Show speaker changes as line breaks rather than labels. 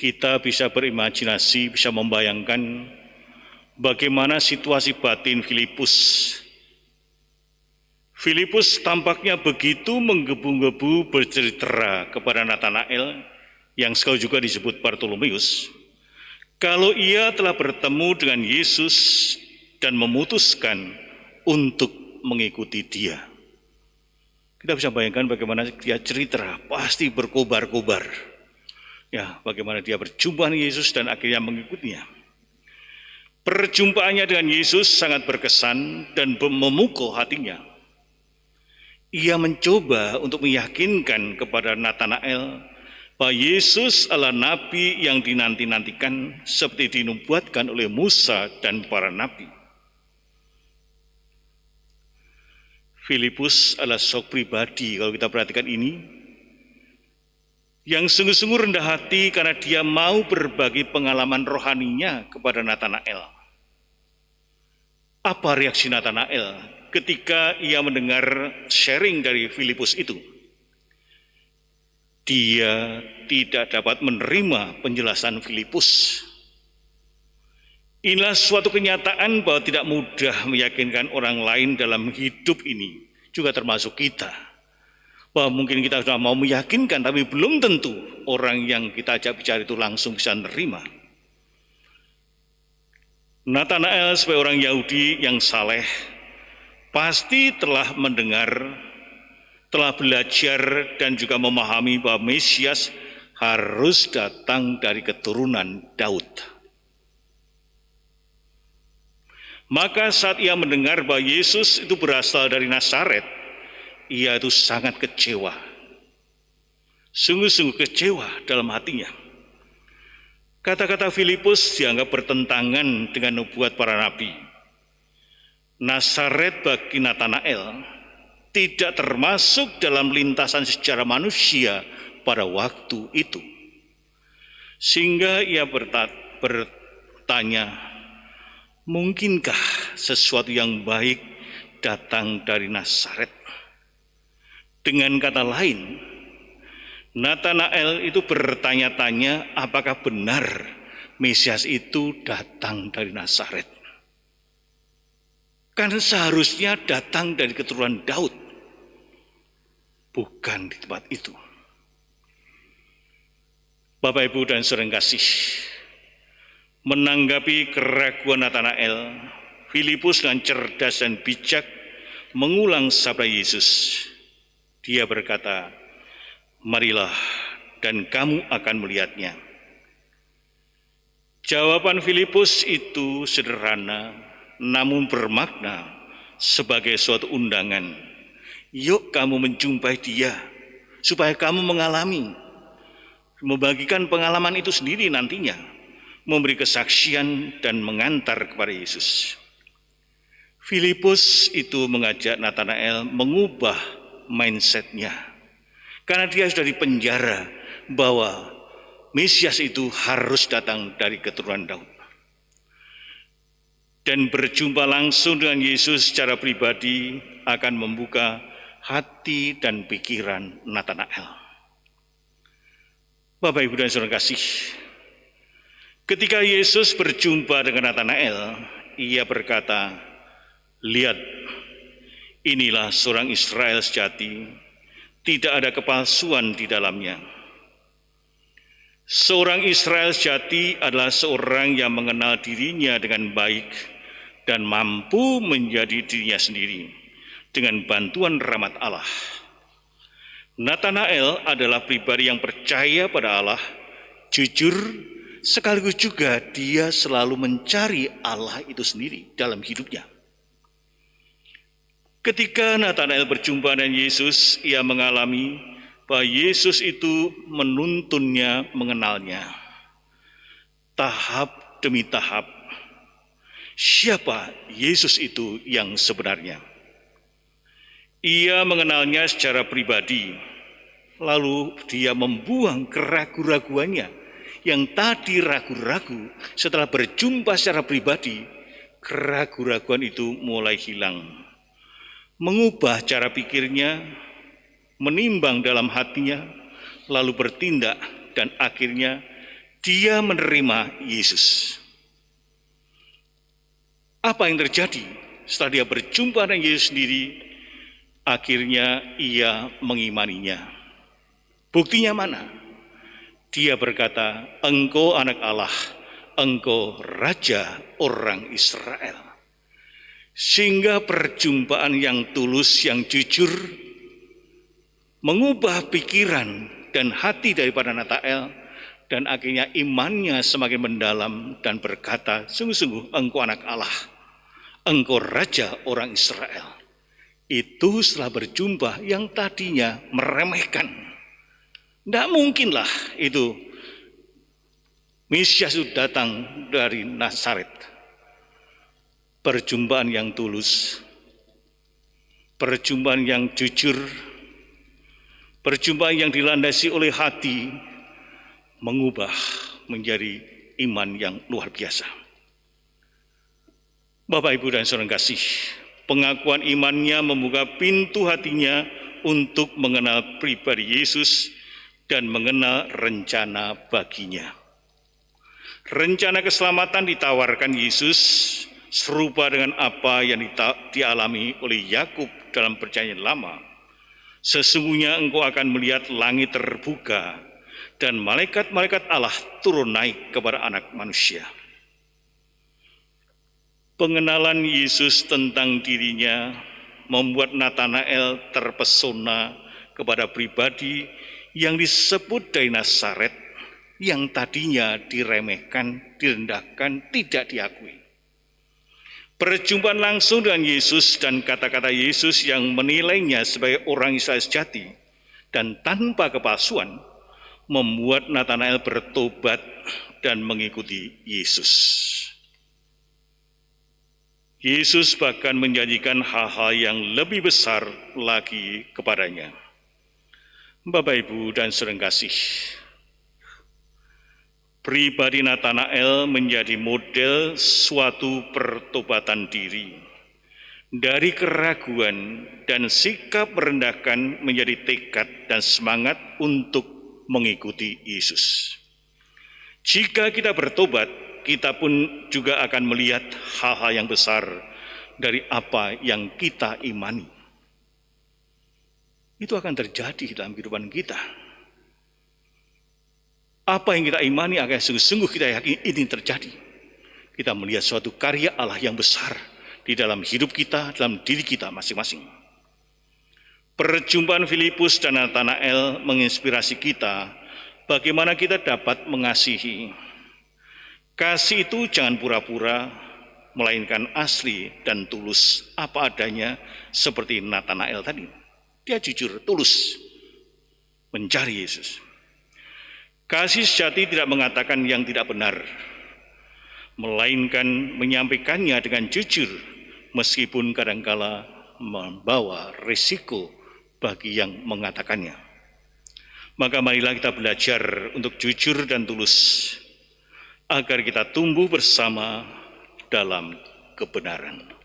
kita bisa berimajinasi, bisa membayangkan bagaimana situasi batin Filipus. Filipus tampaknya begitu menggebu-gebu bercerita kepada Natanael, yang sekali juga disebut Bartolomeus, kalau ia telah bertemu dengan Yesus dan memutuskan untuk mengikuti dia. Kita bisa bayangkan bagaimana dia cerita, pasti berkobar-kobar. Ya, bagaimana dia berjumpa dengan Yesus dan akhirnya mengikutinya. Perjumpaannya dengan Yesus sangat berkesan dan memukul hatinya. Ia mencoba untuk meyakinkan kepada Natanael bahwa Yesus adalah nabi yang dinanti-nantikan seperti dinubuatkan oleh Musa dan para nabi. Filipus adalah sosok pribadi, kalau kita perhatikan ini, yang sungguh-sungguh rendah hati karena dia mau berbagi pengalaman rohaninya kepada Natanael. Apa reaksi Natanael ketika ia mendengar sharing dari Filipus itu? Dia tidak dapat menerima penjelasan Filipus. Inilah suatu kenyataan bahwa tidak mudah meyakinkan orang lain dalam hidup ini, juga termasuk kita. Bahwa mungkin kita sudah mau meyakinkan, tapi belum tentu orang yang kita ajak bicara itu langsung bisa menerima. Natanael sebagai orang Yahudi yang saleh, pasti telah mendengar, telah belajar dan juga memahami bahwa Mesias harus datang dari keturunan Daud. Maka saat ia mendengar bahwa Yesus itu berasal dari Nazaret, ia itu sangat kecewa. Sungguh-sungguh kecewa dalam hatinya. Kata-kata Filipus dianggap bertentangan dengan nubuat para nabi. Nazaret bagi Natanael tidak termasuk dalam lintasan sejarah manusia pada waktu itu. Sehingga ia bertanya, mungkinkah sesuatu yang baik datang dari Nazaret? Dengan kata lain, Natanael itu bertanya-tanya apakah benar Mesias itu datang dari Nazaret. Karena seharusnya datang dari keturunan Daud, bukan di tempat itu. Bapak, Ibu, dan saudara yang kasih, menanggapi keraguan Natanael, Filipus dengan cerdas dan bijak mengulang sabda Yesus. Dia berkata, marilah dan kamu akan melihatnya. Jawaban Filipus itu sederhana, namun bermakna sebagai suatu undangan. Yuk kamu menjumpai dia, supaya kamu mengalami, membagikan pengalaman itu sendiri nantinya, memberi kesaksian dan mengantar kepada Yesus. Filipus itu mengajak Natanael mengubah mindsetnya, karena dia sudah dipenjara bahwa Mesias itu harus datang dari keturunan Daud. Dan berjumpa langsung dengan Yesus secara pribadi akan membuka hati dan pikiran Natanael. Bapak, Ibu, dan saudara kasih, ketika Yesus berjumpa dengan Natanael, ia berkata, lihat, inilah seorang Israel sejati, tidak ada kepalsuan di dalamnya. Seorang Israel sejati adalah seorang yang mengenal dirinya dengan baik dan mampu menjadi dirinya sendiri dengan bantuan rahmat Allah. Natanael adalah pribadi yang percaya pada Allah, jujur, sekaligus juga dia selalu mencari Allah itu sendiri dalam hidupnya. Ketika Natanael berjumpa dengan Yesus, ia mengalami bahwa Yesus itu menuntunnya mengenalnya. Tahap demi tahap, siapa Yesus itu yang sebenarnya. Ia mengenalnya secara pribadi, lalu dia membuang keraguan-raguannya yang tadi ragu-ragu. Setelah berjumpa secara pribadi, keraguan-raguan itu mulai hilang. Mengubah cara pikirnya, menimbang dalam hatinya, lalu bertindak, dan akhirnya Dia menerima Yesus. Apa yang terjadi setelah dia berjumpa dengan Yesus sendiri? Akhirnya ia mengimaninya. Buktinya mana? Dia berkata, "Engkau anak Allah, engkau raja orang Israel." Sehingga perjumpaan yang tulus, yang jujur, mengubah pikiran dan hati daripada Natanael, dan akhirnya imannya semakin mendalam dan berkata, "Sungguh-sungguh engkau anak Allah, engkau raja orang Israel." Itu setelah berjumpa yang tadinya meremehkan. Tidak mungkinlah itu Mesias itu datang dari Nazaret. Perjumpaan yang tulus, perjumpaan yang jujur, perjumpaan yang dilandasi oleh hati, mengubah menjadi iman yang luar biasa. Bapak, Ibu, dan saudara kasih, pengakuan imannya membuka pintu hatinya untuk mengenal pribadi Yesus dan mengenal rencana baginya. Rencana keselamatan ditawarkan Yesus serupa dengan apa yang dialami oleh Yakub dalam Perjanjian Lama. Sesungguhnya engkau akan melihat langit terbuka dan malaikat-malaikat Allah turun naik kepada anak manusia. Pengenalan Yesus tentang dirinya membuat Natanael terpesona kepada pribadi yang disebut dari Nazaret, yang tadinya diremehkan, direndahkan, tidak diakui. Perjumpaan langsung dengan Yesus dan kata-kata Yesus yang menilainya sebagai orang Israel sejati dan tanpa kepalsuan membuat Natanael bertobat dan mengikuti Yesus. Yesus bahkan menjanjikan hal-hal yang lebih besar lagi kepadanya. Bapak, Ibu, dan saudara kasih, pribadi Natanael menjadi model suatu pertobatan diri. Dari keraguan dan sikap merendahkan menjadi tekad dan semangat untuk mengikuti Yesus. Jika kita bertobat, kita pun juga akan melihat hal-hal yang besar dari apa yang kita imani. Itu akan terjadi dalam kehidupan kita. Apa yang kita imani akan sungguh-sungguh kita yakin ini terjadi. Kita melihat suatu karya Allah yang besar di dalam hidup kita, dalam diri kita masing-masing. Perjumpaan Filipus dan Natanael menginspirasi kita bagaimana kita dapat mengasihi. Kasih itu jangan pura-pura, melainkan asli dan tulus apa adanya seperti Natanael tadi. Dia jujur, tulus mencari Yesus. Kasih sejati tidak mengatakan yang tidak benar, melainkan menyampaikannya dengan jujur, meskipun kadangkala membawa risiko bagi yang mengatakannya. Maka marilah kita belajar untuk jujur dan tulus, agar kita tumbuh bersama dalam kebenaran.